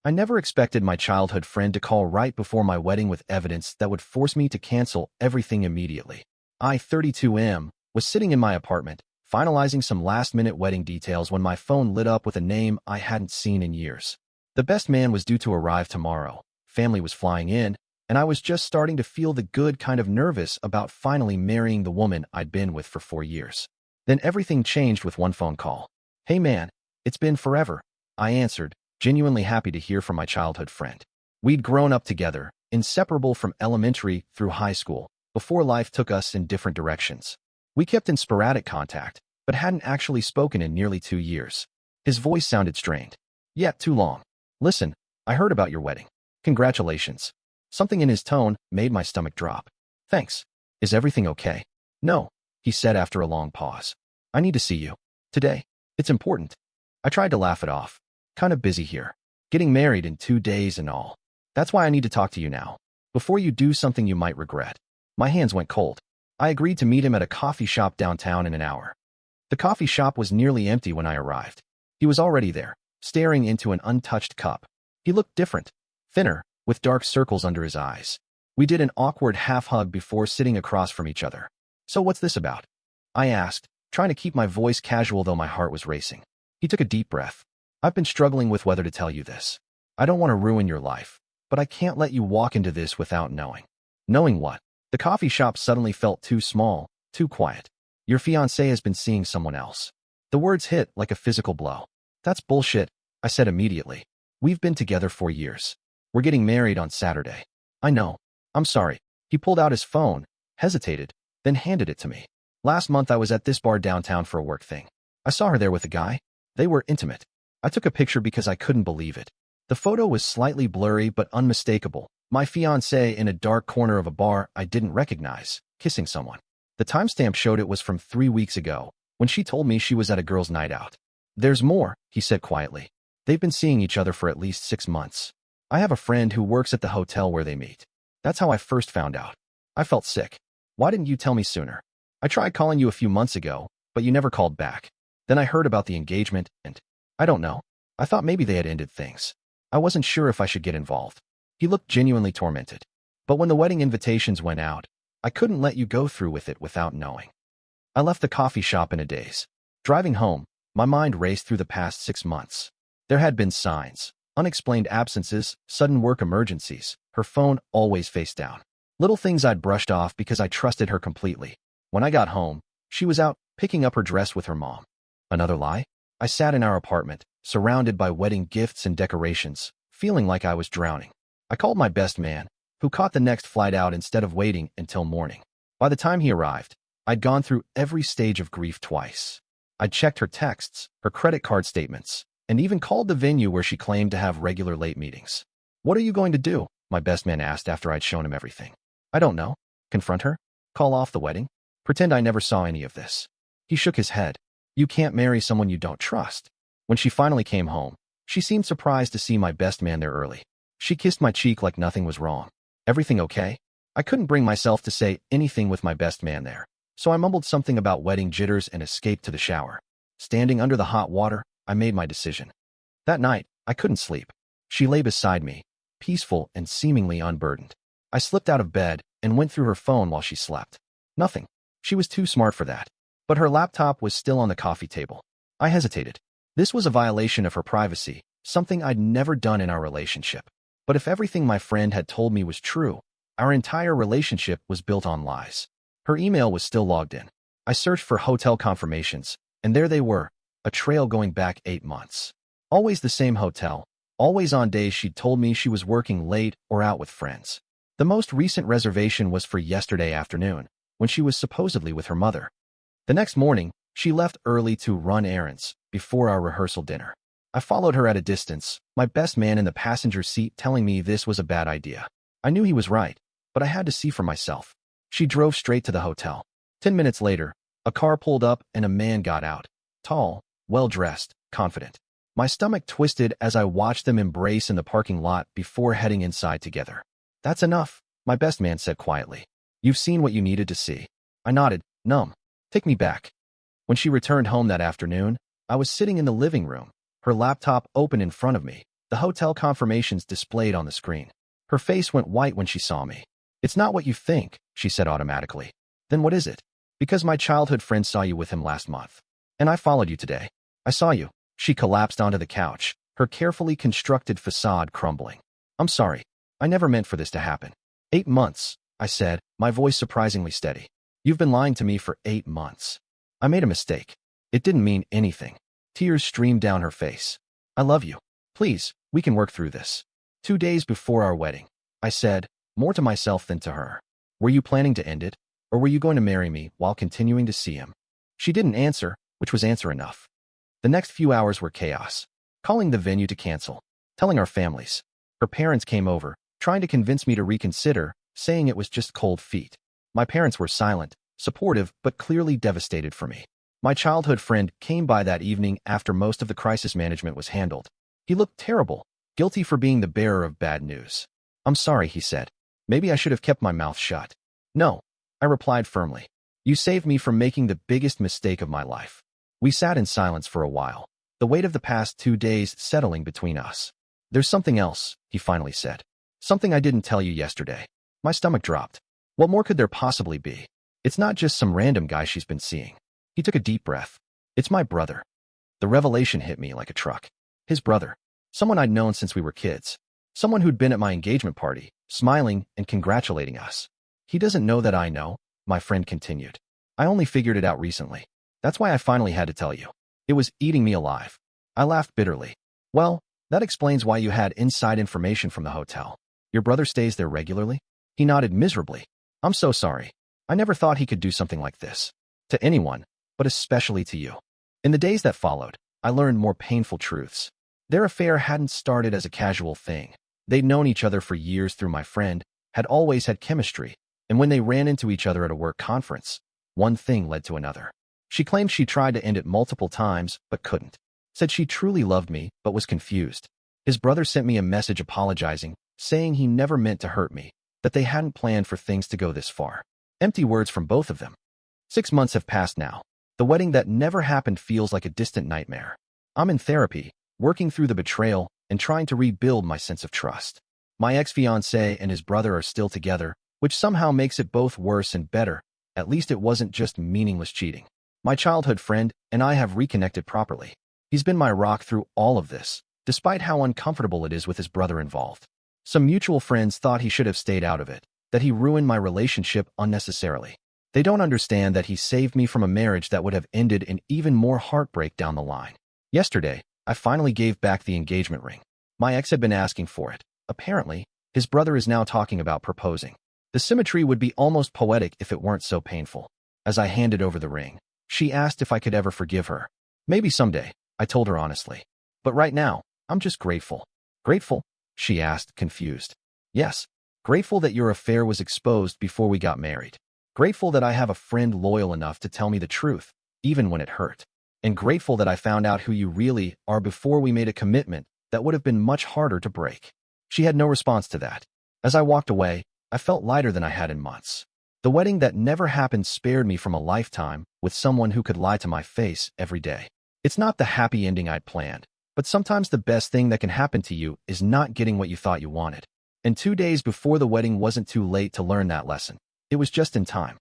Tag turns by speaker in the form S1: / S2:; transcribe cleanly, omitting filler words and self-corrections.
S1: I never expected my childhood friend to call right before my wedding with evidence that would force me to cancel everything immediately. I, 32M, was sitting in my apartment, finalizing some last-minute wedding details when my phone lit up with a name I hadn't seen in years. The best man was due to arrive tomorrow, family was flying in, and I was just starting to feel the good kind of nervous about finally marrying the woman I'd been with for 4 years. Then everything changed with one phone call. "Hey man, it's been forever," I answered, genuinely happy to hear from my childhood friend. We'd grown up together, inseparable from elementary through high school, before life took us in different directions. We kept in sporadic contact, but hadn't actually spoken in nearly 2 years. His voice sounded strained. "Yeah, too long. Listen, I heard about your wedding. Congratulations." Something in his tone made my stomach drop. "Thanks. Is everything okay?" "No," he said after a long pause. "I need to see you. Today. It's important." I tried to laugh it off. "Kind of busy here. Getting married in 2 days and all. That's why I need to talk to you now, before you do something you might regret." My hands went cold. I agreed to meet him at a coffee shop downtown in an hour. The coffee shop was nearly empty when I arrived. He was already there, staring into an untouched cup. He looked different, thinner, with dark circles under his eyes. We did an awkward half-hug before sitting across from each other. "So what's this about?" I asked, trying to keep my voice casual though my heart was racing. He took a deep breath. "I've been struggling with whether to tell you this. I don't want to ruin your life, but I can't let you walk into this without knowing." "Knowing what?" The coffee shop suddenly felt too small, too quiet. "Your fiancé has been seeing someone else." The words hit like a physical blow. "That's bullshit," I said immediately. "We've been together 4 years. We're getting married on Saturday." "I know. I'm sorry." He pulled out his phone, hesitated, then handed it to me. "Last month I was at this bar downtown for a work thing. I saw her there with a guy. They were intimate. I took a picture because I couldn't believe it." The photo was slightly blurry but unmistakable. My fiancé in a dark corner of a bar I didn't recognize, kissing someone. The timestamp showed it was from 3 weeks ago, when she told me she was at a girl's night out. "There's more," he said quietly. "They've been seeing each other for at least 6 months. I have a friend who works at the hotel where they meet. That's how I first found out." I felt sick. "Why didn't you tell me sooner? I tried calling you a few months ago, but you never called back. Then I heard about the engagement, and I don't know. I thought maybe they had ended things. I wasn't sure if I should get involved." He looked genuinely tormented. "But when the wedding invitations went out, I couldn't let you go through with it without knowing." I left the coffee shop in a daze. Driving home, my mind raced through the past 6 months. There had been signs, unexplained absences, sudden work emergencies, her phone always face down. Little things I'd brushed off because I trusted her completely. When I got home, she was out picking up her dress with her mom. Another lie? I sat in our apartment, surrounded by wedding gifts and decorations, feeling like I was drowning. I called my best man, who caught the next flight out instead of waiting until morning. By the time he arrived, I'd gone through every stage of grief twice. I'd checked her texts, her credit card statements, and even called the venue where she claimed to have regular late meetings. "What are you going to do?" my best man asked after I'd shown him everything. "I don't know. Confront her? Call off the wedding? Pretend I never saw any of this?" He shook his head. "You can't marry someone you don't trust." When she finally came home, she seemed surprised to see my best man there early. She kissed my cheek like nothing was wrong. "Everything okay?" I couldn't bring myself to say anything with my best man there, so I mumbled something about wedding jitters and escaped to the shower. Standing under the hot water, I made my decision. That night, I couldn't sleep. She lay beside me, peaceful and seemingly unburdened. I slipped out of bed and went through her phone while she slept. Nothing. She was too smart for that. But her laptop was still on the coffee table. I hesitated. This was a violation of her privacy, something I'd never done in our relationship. But if everything my friend had told me was true, our entire relationship was built on lies. Her email was still logged in. I searched for hotel confirmations, and there they were, a trail going back 8 months. Always the same hotel, always on days she'd told me she was working late or out with friends. The most recent reservation was for yesterday afternoon, when she was supposedly with her mother. The next morning, she left early to run errands, before our rehearsal dinner. I followed her at a distance, my best man in the passenger seat telling me this was a bad idea. I knew he was right, but I had to see for myself. She drove straight to the hotel. 10 minutes later, a car pulled up and a man got out. Tall, well-dressed, confident. My stomach twisted as I watched them embrace in the parking lot before heading inside together. "That's enough," my best man said quietly. "You've seen what you needed to see." I nodded, numb. "Take me back." When she returned home that afternoon, I was sitting in the living room, her laptop open in front of me, the hotel confirmations displayed on the screen. Her face went white when she saw me. "It's not what you think," she said automatically. "Then what is it?" "Because my childhood friend saw you with him last month. And I followed you today. I saw you." She collapsed onto the couch, her carefully constructed facade crumbling. "I'm sorry. I never meant for this to happen." 8 months, I said, my voice surprisingly steady. "You've been lying to me for 8 months. I made a mistake. It didn't mean anything." Tears streamed down her face. "I love you. Please, we can work through this." 2 days before our wedding, I said, more to myself than to her. "Were you planning to end it, or were you going to marry me while continuing to see him?" She didn't answer, which was answer enough. The next few hours were chaos. Calling the venue to cancel, telling our families. Her parents came over, trying to convince me to reconsider, saying it was just cold feet. My parents were silent, supportive, but clearly devastated for me. My childhood friend came by that evening after most of the crisis management was handled. He looked terrible, guilty for being the bearer of bad news. "I'm sorry," he said. "Maybe I should have kept my mouth shut." "No," I replied firmly. "You saved me from making the biggest mistake of my life." We sat in silence for a while, the weight of the past 2 days settling between us. "There's something else," he finally said. "Something I didn't tell you yesterday." My stomach dropped. What more could there possibly be? It's not just some random guy she's been seeing. He took a deep breath. "It's my brother." The revelation hit me like a truck. His brother. Someone I'd known since we were kids. Someone who'd been at my engagement party, smiling and congratulating us. "He doesn't know that I know," my friend continued. "I only figured it out recently. That's why I finally had to tell you. It was eating me alive." I laughed bitterly. "Well, that explains why you had inside information from the hotel. Your brother stays there regularly?" He nodded miserably. "I'm so sorry. I never thought he could do something like this. To anyone, but especially to you." In the days that followed, I learned more painful truths. Their affair hadn't started as a casual thing. They'd known each other for years through my friend, had always had chemistry, and when they ran into each other at a work conference, one thing led to another. She claimed she tried to end it multiple times, but couldn't. Said she truly loved me, but was confused. His brother sent me a message apologizing, saying he never meant to hurt me, that they hadn't planned for things to go this far. Empty words from both of them. 6 months have passed now. The wedding that never happened feels like a distant nightmare. I'm in therapy, working through the betrayal and trying to rebuild my sense of trust. My ex-fiancé and his brother are still together, which somehow makes it both worse and better. At least it wasn't just meaningless cheating. My childhood friend and I have reconnected properly. He's been my rock through all of this, despite how uncomfortable it is with his brother involved. Some mutual friends thought he should have stayed out of it, that he ruined my relationship unnecessarily. They don't understand that he saved me from a marriage that would have ended in even more heartbreak down the line. Yesterday, I finally gave back the engagement ring. My ex had been asking for it. Apparently, his brother is now talking about proposing. The symmetry would be almost poetic if it weren't so painful. As I handed over the ring, she asked if I could ever forgive her. "Maybe someday," I told her honestly. "But right now, I'm just grateful." "Grateful?" she asked, confused. "Yes, grateful that your affair was exposed before we got married. Grateful that I have a friend loyal enough to tell me the truth, even when it hurt. And grateful that I found out who you really are before we made a commitment that would have been much harder to break." She had no response to that. As I walked away, I felt lighter than I had in months. The wedding that never happened spared me from a lifetime with someone who could lie to my face every day. It's not the happy ending I'd planned, but sometimes the best thing that can happen to you is not getting what you thought you wanted. And 2 days before the wedding wasn't too late to learn that lesson. It was just in time.